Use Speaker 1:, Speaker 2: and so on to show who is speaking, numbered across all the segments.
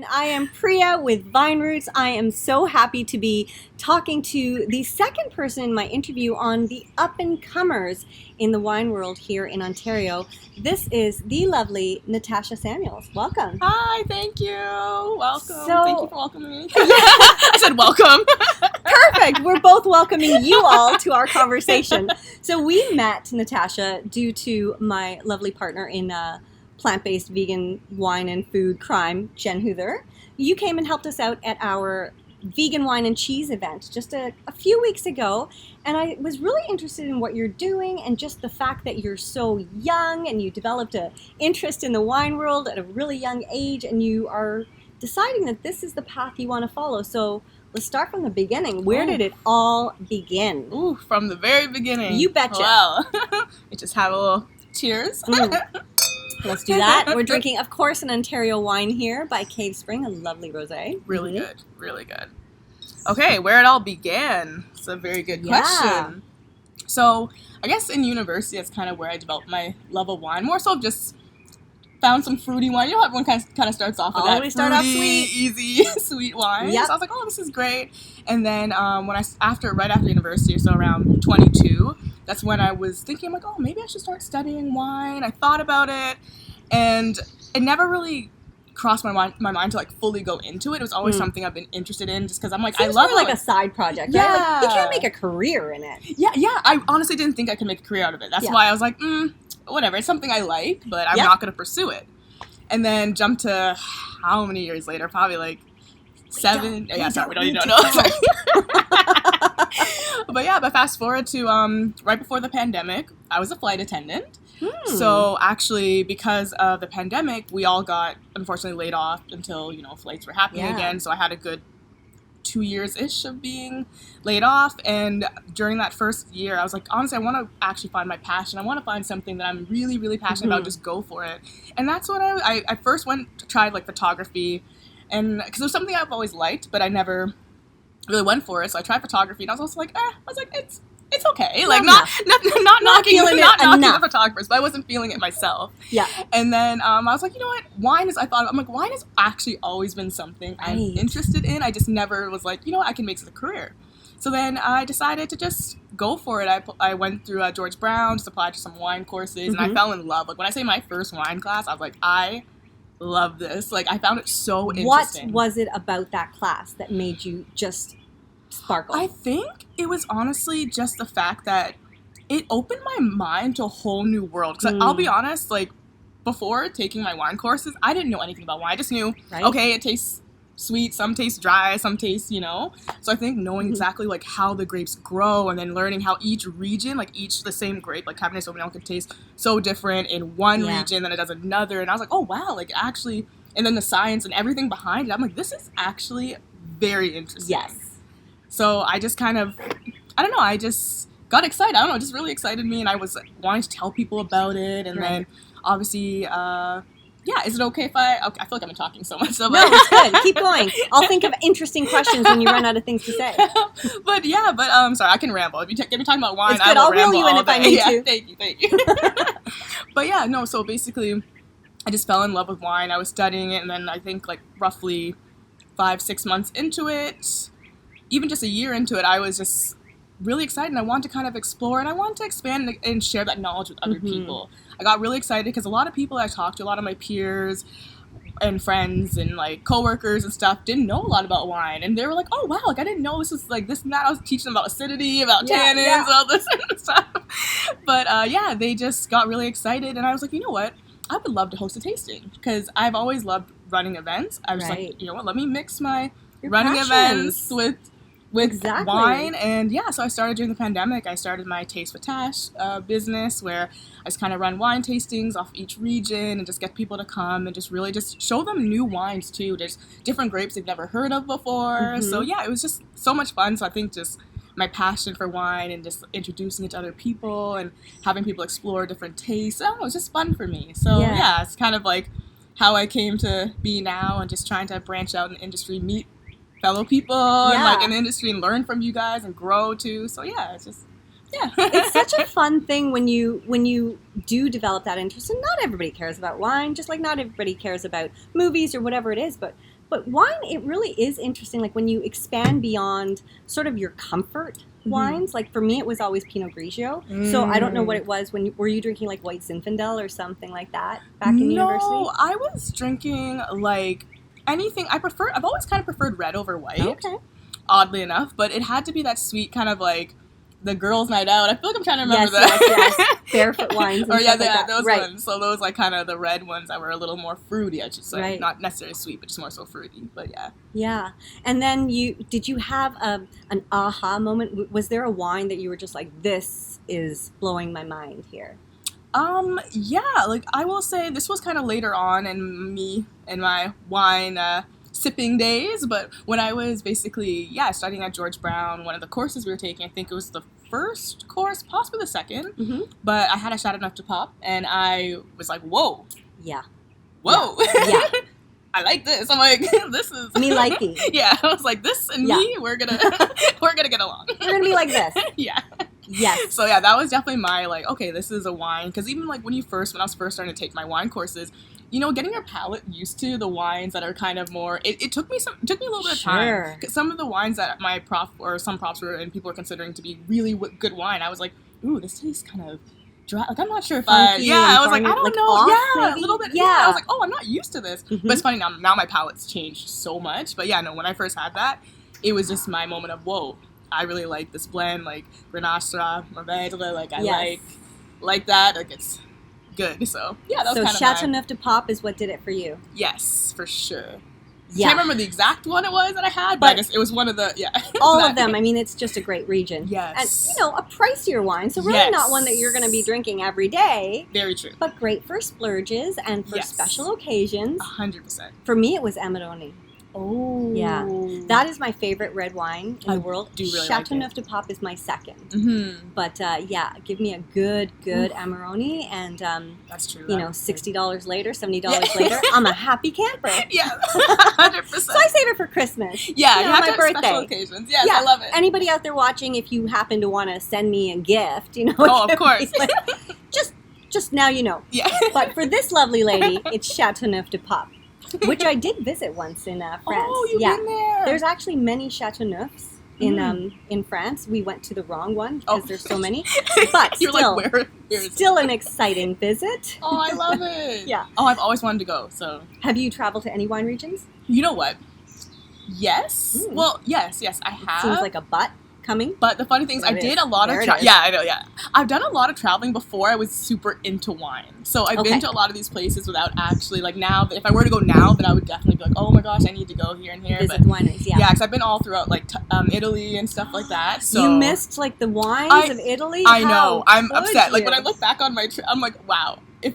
Speaker 1: I am Priya with Vine Roots. I am so happy to be talking to the second person in my interview on the up-and-comers in the wine world here in Ontario. This is the lovely Natasha Samuels. Welcome.
Speaker 2: Hi, thank you. Welcome.
Speaker 1: So,
Speaker 2: thank you for welcoming me. I said welcome.
Speaker 1: Perfect. We're both welcoming you all to our conversation. So we met, Natasha, due to my lovely partner in plant-based vegan wine and food crime, Jen Huther. You came and helped us out at our vegan wine and cheese event just a few weeks ago, and I was really interested in what you're doing and just the fact that you're so young and you developed an interest in the wine world at a really young age, and you are deciding that this is the path you want to follow. So let's start from the beginning. Where did it all begin?
Speaker 2: Ooh, from the very beginning.
Speaker 1: You betcha.
Speaker 2: Well, we just have a little cheers.
Speaker 1: Let's do that. We're drinking, of course, an Ontario wine here by Cave Spring, a lovely rosé.
Speaker 2: Really good. Really good. Okay, where it all began. It's a very good question. So, I guess in university, that's kind of where I developed my love of wine. More so just found some fruity wine. You know how everyone kind of starts off with
Speaker 1: Always
Speaker 2: that
Speaker 1: start off
Speaker 2: fruity,
Speaker 1: sweet.
Speaker 2: easy, sweet wine.
Speaker 1: Yep.
Speaker 2: So I was like, oh, this is great. And then right after university, so around 22, that's when I was thinking, I'm like, oh, maybe I should start studying wine. I thought about it, and it never really crossed my mind to like fully go into it. It was always something I've been interested in, just because I'm like,
Speaker 1: Seems
Speaker 2: I love
Speaker 1: more like a side project, right?
Speaker 2: Yeah.
Speaker 1: Like, you can't make a career in it.
Speaker 2: Yeah. I honestly didn't think I could make a career out of it. That's why I was like, whatever. It's something I like, but I'm not going to pursue it. And then jump to how many years later? Probably like 7. We don't even know. But fast forward to right before the pandemic, I was a flight attendant. So actually, because of the pandemic, we all got unfortunately laid off until flights were happening again. So I had a good 2 years-ish of being laid off, and during that first year I was like, honestly, I want to actually find my passion. I want to find something that I'm really, really passionate about, just go for it. And that's what I first tried like photography, and because it was something I've always liked, but I never really went for it. So I tried photography, and I was also like, it's okay, like not knocking the photographers, but I wasn't feeling it myself. Yeah. And then I was like, you know what, wine is actually always been something I'm interested in. I just never was like, I can make this a career. So then I decided to just go for it. I went through George Brown, just applied to some wine courses, and I fell in love. Like when I say my first wine class, I was like, I love this. Like I found it so interesting.
Speaker 1: What was it about that class that made you just sparkle?
Speaker 2: I think it was honestly just the fact that it opened my mind to a whole new world. Because I'll be honest, like before taking my wine courses, I didn't know anything about wine. I just knew, okay, it tastes sweet, some taste dry, some taste, So I think knowing exactly like how the grapes grow, and then learning how each region, like the same grape, like Cabernet Sauvignon, can taste so different in one region than it does another. And I was like, oh wow, like actually, and then the science and everything behind it, I'm like, this is actually very interesting.
Speaker 1: Yes.
Speaker 2: So I just kind of, I just got excited. I don't know, it just really excited me, and I was wanting to tell people about it. And then obviously, is it okay if I feel like I've been talking so much. So,
Speaker 1: no, it's good. Keep going. I'll think of interesting questions when you run out of things to say.
Speaker 2: But sorry, I can ramble. If you get me talking about wine,
Speaker 1: I will
Speaker 2: I'll
Speaker 1: reel you in if I need to.
Speaker 2: Thank you. But so basically, I just fell in love with wine. I was studying it, and then I think like roughly 5-6 months into it, even just a year into it, I was just really excited, and I wanted to kind of explore, and I wanted to expand and share that knowledge with other people. I got really excited because a lot of people I talked to, a lot of my peers and friends and like coworkers and stuff, didn't know a lot about wine, and they were like, oh wow, like I didn't know this was like this and that. I was teaching them about acidity, about tannins, all this and stuff. But they just got really excited, and I was like, you know what, I would love to host a tasting, because I've always loved running events. I was like, you know what, let me mix my running events with wine. And so I started during the pandemic. I started my Taste with Tash business, where I just kind of run wine tastings off each region and just get people to come and just really just show them new wines too. There's different grapes they've never heard of before. So it was just so much fun. So I think just my passion for wine and just introducing it to other people and having people explore different tastes, it was just fun for me. So it's kind of like how I came to be now, and just trying to branch out in the industry, meet fellow people and like in the industry, and learn from you guys and grow too. So it's just
Speaker 1: it's such a fun thing when you do develop that interest. And not everybody cares about wine, just like not everybody cares about movies or whatever it is, but But wine, it really is interesting. Like when you expand beyond sort of your comfort wines. Like for me, it was always Pinot Grigio. So I don't know what it was when were you drinking like White Zinfandel or something like that back in university?
Speaker 2: No, I was drinking like anything. I've always kind of preferred red over white.
Speaker 1: Okay.
Speaker 2: Oddly enough, but it had to be that sweet kind of like the girls' night out. I feel like I'm trying to remember
Speaker 1: yes. Barefoot wines. And
Speaker 2: or
Speaker 1: stuff like that.
Speaker 2: those
Speaker 1: right.
Speaker 2: ones. So those like kind of the red ones that were a little more fruity, I should say.
Speaker 1: Right.
Speaker 2: Not necessarily sweet, but just more so fruity. But yeah.
Speaker 1: Yeah. And then did you have an aha moment? Was there a wine that you were just like, this is blowing my mind here?
Speaker 2: Yeah, like I will say this was kind of later on in me and my wine sipping days, but when I was basically studying at George Brown, one of the courses we were taking, I think it was the first course, possibly the second, but I had a Chateuneuf-du-Pape, and I was like, whoa,
Speaker 1: yeah,
Speaker 2: I like this. I'm like, this is
Speaker 1: me liking.
Speaker 2: Yeah, I was like, this and me, we're gonna get along.
Speaker 1: We're gonna be like this.
Speaker 2: Yeah.
Speaker 1: Yes.
Speaker 2: So yeah, that was definitely my like, okay, this is a wine, because even like when I was first starting to take my wine courses, you know, getting your palate used to the wines that are kind of more, it took me a little bit of time. Because some of the wines that my prof or some profs were and people were considering to be really good wine, I was like, ooh, this tastes kind of dry. Like I'm not sure if I was like, I don't know.
Speaker 1: Off,
Speaker 2: a little bit.
Speaker 1: Yeah.
Speaker 2: I was like, oh, I'm not used to this. But it's funny now my palate's changed so much. But yeah, no, when I first had that, it was just my moment of whoa. I really like this blend, like Grenache, Mourvedre, like I like that, like it's good. So yeah, that was kind of
Speaker 1: Chateuneuf-du-Pape is what did it for you.
Speaker 2: Yes, for sure.
Speaker 1: Yeah.
Speaker 2: Can't remember the exact one it was that I had, but I guess it was one of the
Speaker 1: all of them. I mean, it's just a great region.
Speaker 2: Yes,
Speaker 1: and a pricier wine, so really not one that you're going to be drinking every day.
Speaker 2: Very true.
Speaker 1: But great for splurges and for special occasions.
Speaker 2: 100%.
Speaker 1: For me, it was Amarone.
Speaker 2: Oh.
Speaker 1: Yeah. That is my favorite red wine in the world.
Speaker 2: Do really
Speaker 1: Chateuneuf-du-Pape is my second. But give me a good Amarone and
Speaker 2: that's true.
Speaker 1: $60 later, $70 later, I'm a happy camper.
Speaker 2: Yeah. 100%.
Speaker 1: So I save it for Christmas.
Speaker 2: Yeah, you have
Speaker 1: my
Speaker 2: to have
Speaker 1: birthday.
Speaker 2: Special occasions. Yes, I love it.
Speaker 1: Anybody out there watching, if you happen to want to send me a gift,
Speaker 2: Oh, of course.
Speaker 1: just now you know.
Speaker 2: Yeah.
Speaker 1: But for this lovely lady, it's Chateuneuf-du-Pape. Which I did visit once in France.
Speaker 2: Oh, you've been there.
Speaker 1: There's actually many Chateauneufs in France. We went to the wrong one because there's so many. But
Speaker 2: you're
Speaker 1: still,
Speaker 2: like, where is
Speaker 1: still an exciting visit.
Speaker 2: Oh, I love it.
Speaker 1: Yeah.
Speaker 2: Oh, I've always wanted to go. So.
Speaker 1: Have you traveled to any wine regions?
Speaker 2: You know what? Yes. Well, yes, I have.
Speaker 1: Seems like a butt coming.
Speaker 2: But the funny thing is, I did a lot of I've done a lot of traveling before I was super into wine. So I've been to a lot of these places without actually, like now, if I were to go now, then I would definitely be like, oh my gosh, I need to go here and here.
Speaker 1: Visit the wineries,
Speaker 2: Yeah, because I've been all throughout like Italy and stuff like that. So
Speaker 1: you missed like the wines of Italy?
Speaker 2: I know. I'm upset.
Speaker 1: You?
Speaker 2: Like when I look back on my trip, I'm like, wow. If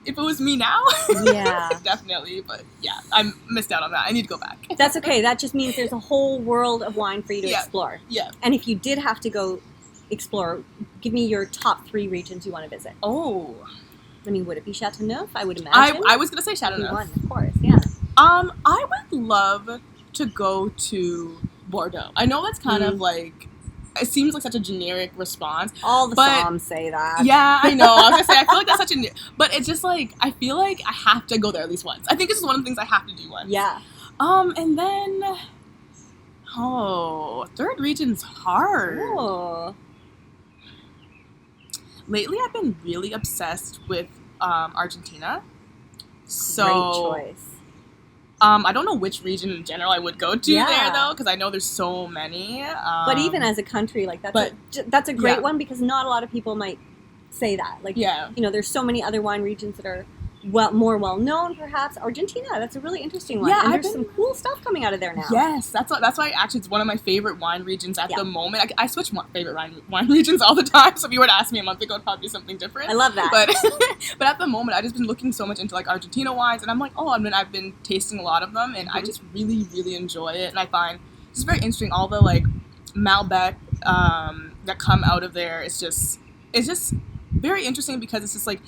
Speaker 2: it was me now, definitely. But yeah, I missed out on that. I need to go back.
Speaker 1: That's okay. That just means there's a whole world of wine for you to explore.
Speaker 2: Yeah.
Speaker 1: And if you did have to go explore, give me your top 3 regions you want to visit.
Speaker 2: Oh.
Speaker 1: I mean, would it be Chateuneuf? I would imagine.
Speaker 2: I was gonna say Chateuneuf.
Speaker 1: One, of course. Yeah.
Speaker 2: I would love to go to Bordeaux. I know that's kind of like. It seems like such a generic response.
Speaker 1: All the Psalms say that.
Speaker 2: Yeah, I know. I was gonna say, I feel like that's such a... But it's just like, I feel like I have to go there at least once. I think this is one of the things I have to do once.
Speaker 1: Yeah.
Speaker 2: And then... third region's hard.
Speaker 1: Oh.
Speaker 2: Lately, I've been really obsessed with Argentina.
Speaker 1: So, great choice.
Speaker 2: I don't know which region in general I would go to there, though, because I know there's so many.
Speaker 1: But even as a country, like that's a great one because not a lot of people might say that. Like, there's so many other wine regions that are more well known, perhaps. Argentina, that's a really interesting one. And there's some cool stuff coming out of there now.
Speaker 2: Yes, that's why actually it's one of my favorite wine regions at the moment. I switch favorite wine regions all the time. So if you were to ask me a month ago, it'd probably be something different.
Speaker 1: I love that.
Speaker 2: But at the moment, I've just been looking so much into like Argentina wines, and I'm like, I've been tasting a lot of them, and I just really, really enjoy it. And I find it's very interesting. All the like Malbec that come out of there, it's just very interesting because it's just like.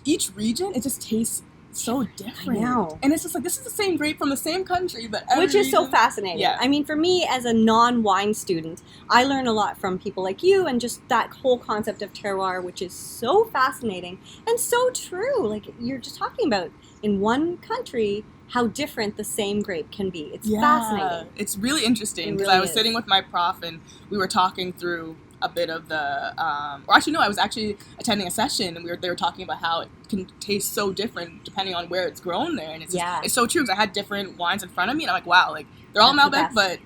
Speaker 2: Each region, it just tastes so different.
Speaker 1: I know.
Speaker 2: And it's just like, this is the same grape from the same country, but every
Speaker 1: Which is so
Speaker 2: region-
Speaker 1: fascinating.
Speaker 2: Yeah.
Speaker 1: I mean, for me as a non-wine student, I learn a lot from people like you and just that whole concept of terroir, which is so fascinating and so true. Like you're just talking about in one country how different the same grape can be. It's fascinating.
Speaker 2: It's really interesting because
Speaker 1: really
Speaker 2: I was
Speaker 1: is.
Speaker 2: sitting with my prof and we were talking through a bit of the, or actually no, I was actually attending a session and they were talking about how it can taste so different depending on where it's grown there, and it's just, it's so true because I had different wines in front of me and I'm like, wow, like they're all
Speaker 1: That's the
Speaker 2: Malbec
Speaker 1: best.
Speaker 2: but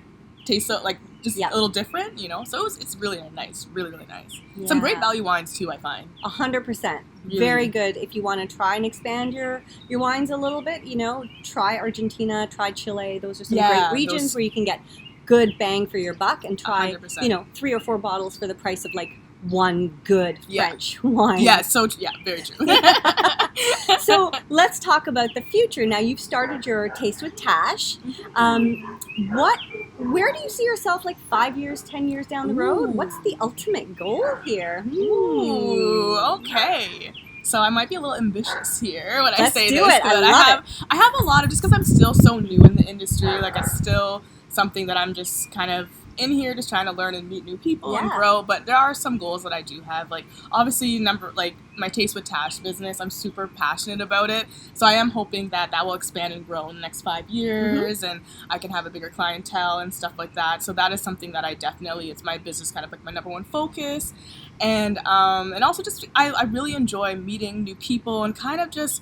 Speaker 2: taste so like just a little different, you know. So it's really nice, really nice. Some great value wines too, I find.
Speaker 1: 100%.
Speaker 2: Really.
Speaker 1: Very good. If you want to try and expand your wines a little bit, you know, try Argentina, try Chile. Those are some great regions where you can get good bang for your buck and try,
Speaker 2: 100%.
Speaker 1: you know, 3 or 4 bottles for the price of like one good French wine.
Speaker 2: Yeah, so very true.
Speaker 1: So let's talk about the future. Now you've started your Taste with Tash. Where do you see yourself like 5 years, 10 years down the road? What's the ultimate goal here?
Speaker 2: Ooh, okay. So I might be a little ambitious here when I
Speaker 1: Let's
Speaker 2: say
Speaker 1: do
Speaker 2: this.
Speaker 1: it.
Speaker 2: But I have a lot of, just because I'm still so new in the industry, like it's still something that I'm just kind of in here just trying to learn and meet new people and grow. But there are some goals that I do have. Like obviously like my Taste with Tash business, I'm super passionate about it. So I am hoping that will expand and grow in the next 5 years and I can have a bigger clientele and stuff like that. So that is something that I definitely, it's my business kind of like my number one focus. And also just, I really enjoy meeting new people and kind of just,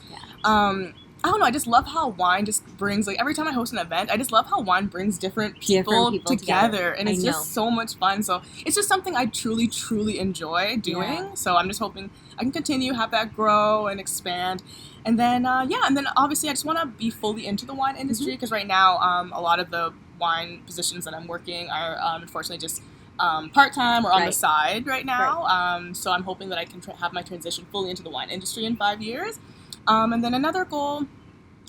Speaker 2: I don't know, I just love how wine just brings, like every time I host an event, I just love how wine brings different people together. And it's just so much fun. So it's just something I truly enjoy doing.
Speaker 1: Yeah.
Speaker 2: So I'm just hoping I can continue, have that grow and expand. And then, and then obviously I just want to be fully into the wine industry because right now a lot of the wine positions that I'm working are unfortunately just part-time or on the side right now. So I'm hoping that I can have my transition fully into the wine industry in 5 years. And then another goal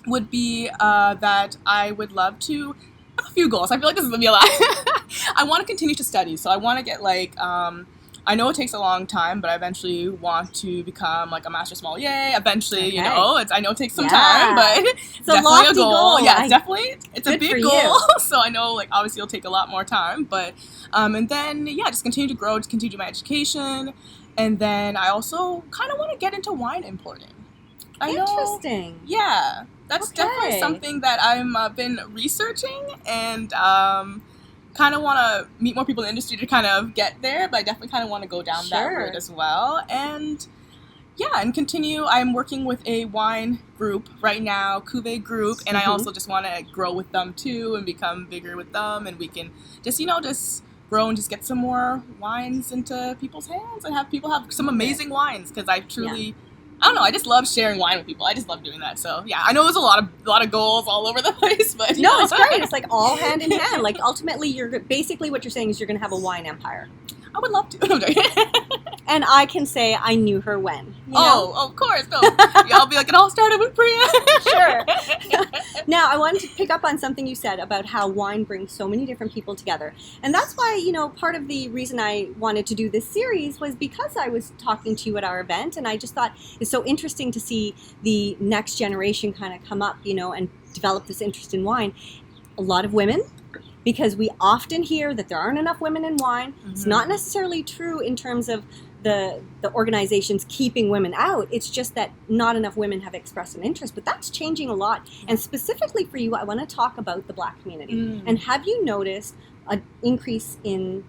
Speaker 2: would be that I would love to have a few goals. I feel like this is going to be a lot. I want to continue to study. So I want to get like, I know it takes a long time, but I eventually want to become like a master sommelier. Eventually, you know, I know it takes some time, but it's definitely a goal. Yeah, it's a big goal. So I know like obviously it'll take a lot more time, but, and then, just continue to grow, just continue my education. And then I also kind of want to get into wine importing.
Speaker 1: Interesting.
Speaker 2: Yeah, that's definitely something that I've been researching and kind of want to meet more people in the industry to kind of get there, but I definitely kind of want to go down that road as well. And and continue. I'm working with a wine group right now, Cuvée group, and I also just want to grow with them too and become bigger with them, and we can just, just grow and just get some more wines into people's hands and have people have some amazing wines because I truly... I don't know. I just love sharing wine with people. I just love doing that. So I know there's a lot of goals all over the place, but
Speaker 1: no, it's great. It's like all hand in hand. Like ultimately, you're basically what you're saying is you're going to have a wine empire.
Speaker 2: I would love to.
Speaker 1: And I can say I knew her when. You know?
Speaker 2: Of course. No. I'll be like, it all started with Priya.
Speaker 1: Sure. Now, I wanted to pick up on something you said about how wine brings so many different people together. And that's why, part of the reason I wanted to do this series was because I was talking to you at our event, and I just thought it's so interesting to see the next generation kind of come up, and develop this interest in wine. A lot of women, because we often hear that there aren't enough women in wine. It's not necessarily true in terms of the organizations keeping women out. It's just that not enough women have expressed an interest, but that's changing a lot. And specifically for you, I want to talk about the Black community. And have you noticed an increase in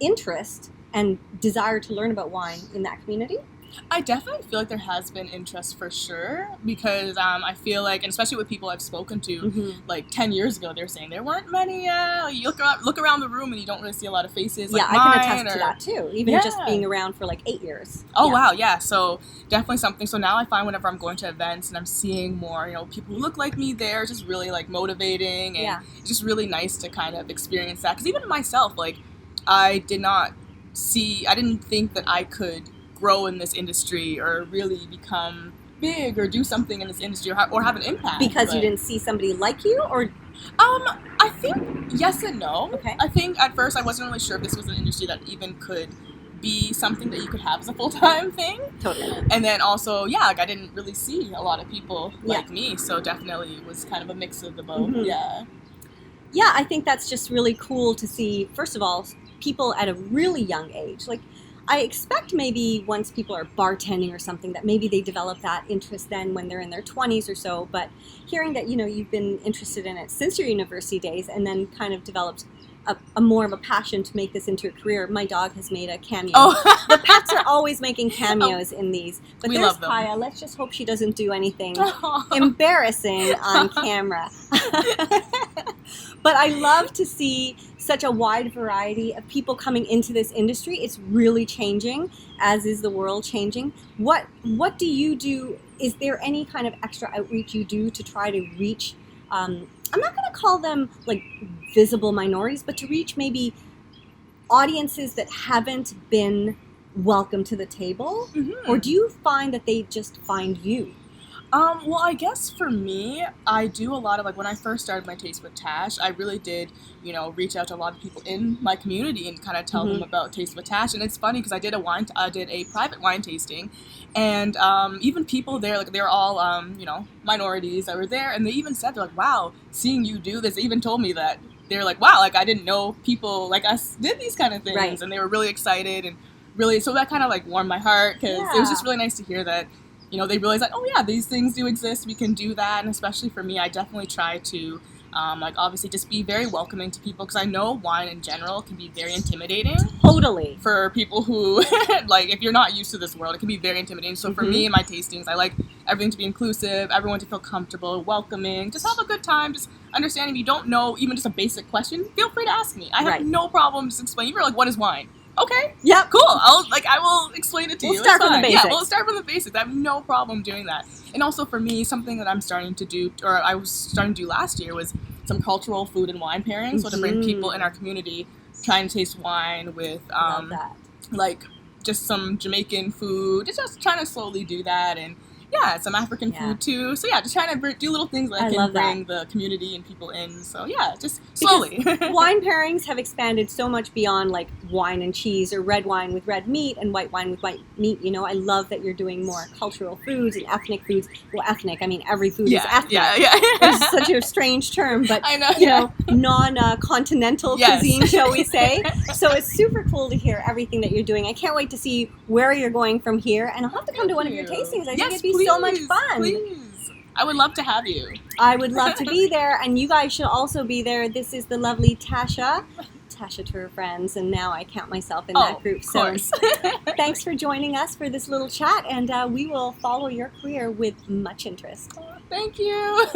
Speaker 1: interest and desire to learn about wine in that community?
Speaker 2: I definitely feel like there has been interest for sure because I feel like, and especially with people I've spoken to, like 10 years ago, they're saying there weren't many. You look around the room and you don't really see a lot of faces. Like
Speaker 1: I can attest to that too, even just being around for like 8 years.
Speaker 2: Oh, wow, yeah. So definitely something. So now I find whenever I'm going to events and I'm seeing more, people who look like me there, it's just really like motivating and it's just really nice to kind of experience that. Because even myself, like I didn't think that I could grow in this industry or really become big or do something in this industry or have an impact.
Speaker 1: Because you didn't see somebody like you, or?
Speaker 2: I think yes and no.
Speaker 1: Okay.
Speaker 2: I think at first I wasn't really sure if this was an industry that even could be something that you could have as a full-time thing.
Speaker 1: Totally.
Speaker 2: And then also, yeah, like I didn't really see a lot of people like me, so definitely it was kind of a mix of the both.
Speaker 1: Yeah, I think that's just really cool to see, first of all, people at a really young age. Like, I expect maybe once people are bartending or something that maybe they develop that interest then when they're in their 20s or so. But hearing that, you know, you've been interested in it since your university days and then kind of developed a more of a passion to make this into a career. My dog has made a cameo. The pets are always making cameos in these. But
Speaker 2: we
Speaker 1: there's
Speaker 2: love them.
Speaker 1: Kaya. Let's just hope she doesn't do anything embarrassing on camera. But I love to see such a wide variety of people coming into this industry. It's really changing, as is the world changing. What do you do? Is there any kind of extra outreach you do to try to reach, I'm not going to call them like visible minorities, but to reach maybe audiences that haven't been welcome to the table? Or do you find that they just find you?
Speaker 2: Well, I guess for me, I do a lot of, like, when I first started my Taste with Tash, I really did, you know, reach out to a lot of people in my community and kind of tell them about Taste with Tash. And it's funny because I did a private wine tasting, and even people there, like, they're all, you know, minorities that were there, and they even said, they're like, wow, seeing you do this, they even told me that, they're like, wow, like, I didn't know people like us did these kind of things, and they were really excited, and really, so that kind of, like, warmed my heart, because it was just really nice to hear that, you know, they realize like, oh yeah, these things do exist, we can do that. And especially for me, I definitely try to, like, obviously just be very welcoming to people, because I know wine in general can be very intimidating.
Speaker 1: Totally.
Speaker 2: For people who, like, if you're not used to this world, it can be very intimidating. So for me and my tastings, I like everything to be inclusive, everyone to feel comfortable, welcoming, just have a good time, just understanding. If you don't know even just a basic question, feel free to ask me. I have no problem just explaining. You're like, what is wine? Okay.
Speaker 1: Yeah.
Speaker 2: Cool. I will explain it to you.
Speaker 1: We'll start from the basics.
Speaker 2: Yeah, we'll start from the basics. I have no problem doing that. And also for me, something that I'm starting to do, or I was starting to do last year, was some cultural food and wine pairings. So to bring people in our community trying to taste wine with, like, just some Jamaican food. Just trying to slowly do that, and yeah, some African food too. So yeah, just trying to do little things that can bring the community and people in. So yeah, just slowly.
Speaker 1: Wine pairings have expanded so much beyond like wine and cheese, or red wine with red meat and white wine with white meat. You know, I love that you're doing more cultural foods and ethnic foods. Well, ethnic, I mean every food is ethnic. Yeah. It's such a strange term, but I know, you know, non-continental cuisine, shall we say. So it's super cool to hear everything that you're doing. I can't wait to see where you're going from here, and I'll have to come to one of your tastings. I think it'd be so much fun.
Speaker 2: Please. I would love to have you.
Speaker 1: I would love to be there, and you guys should also be there. This is the lovely Tasha to her friends, and now I count myself in that group. So thanks for joining us for this little chat, and we will follow your career with much interest.
Speaker 2: Thank you.